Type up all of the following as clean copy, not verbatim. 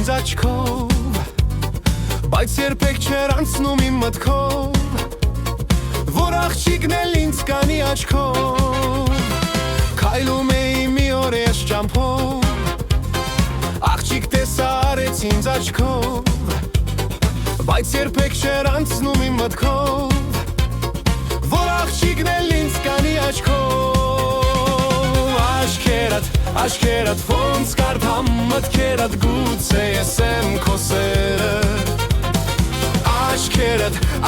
ինձ աչքով, բայց երբեք չեր անցնում իմ մտքով, որ աղջիկն էլ ինձ կանի աչքով։ Քայլում էի մի օր ես ճամփով, աղջիկ տեսա արեց ինձ աչքով, բայց երբեք չեր անցնում իմ մտքով, որ աղջիկն էլ ինձ կանի աչքով։ Աչքերդ ոնց կարդամ մտքերդ, գուցե ես եմ քո սերը։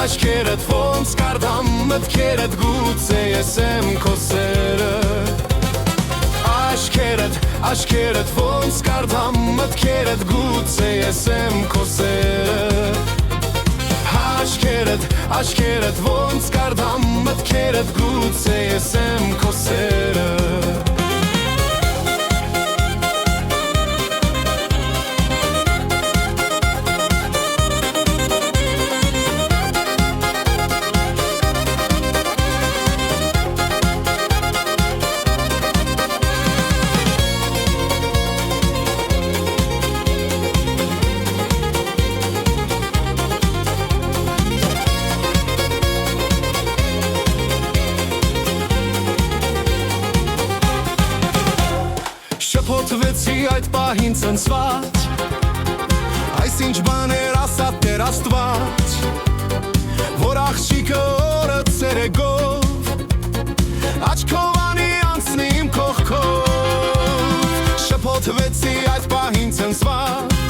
Աչքերդ ոնց կարդամ մտքերդ, գուցե ես եմ քո սերը։ Աչքերդ ոնց կարդամ մտքերդ, գուցե ես եմ քո սերը։ Աչքերդ ոնց կարդամ մտքերդ, գուցե ես եմ քո սերը։ Շփոթվեցի այդ պահին ցնցված, այս ինչ բաներ ասա Տեր Աստված, որ աղջիկը օրը ցերեգով աչքով անի անցնի իմ կողքով։ Շփոթվեցի այդ պահին ցնցված,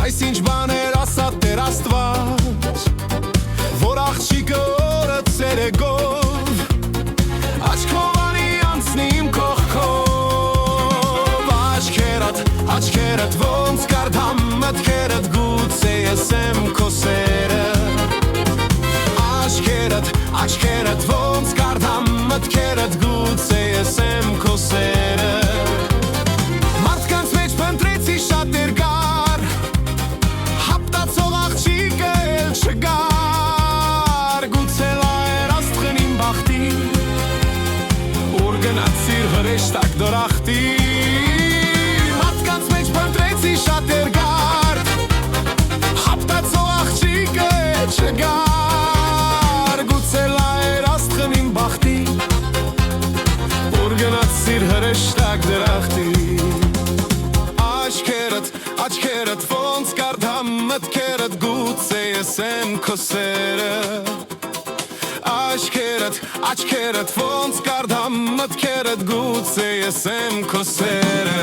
այս ինչ բաներ ասա Տեր Աստված, որ աղջիկը օրը ցերեգով աչքով անի անցնի իմ կողքով։ Աչքերդ ոնց կարդամ մտքերդ, գուցե ես եմ քո սերը։ Աչքերդ ոնց կարդամ մտքերդ, գուցե ես եմ քո սերը։ Մարդկանց մեջ փնտրեցի շատ երկար, հապտացող աղջիկը էլ չկար, գուցե լայր աստղն իմ բախտի, ուր գնացիր հրեշտակ դրախտի։ Շատ երկար, հապտացող աղջիկը չկար, գուցե լայր աստղն իմ բախտի, ուր գնացիր հրեշտակ դրախտի։ Աչքերդ ոնց կարդամ մտքերդ, գուցե ես եմ քո սերը։ Աչքերդ ոնց կարդամ մտքերդ, գուցե ես եմ քո սերը։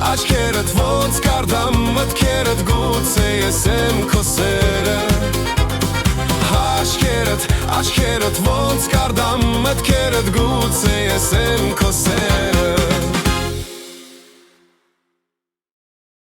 Աչքերդ ոնց կարդամ մտքերդ, գուցե ես եմ քո սերը։ Աչքերդ ոնց կարդամ մտքերդ, գուցե ես եմ քո սերը։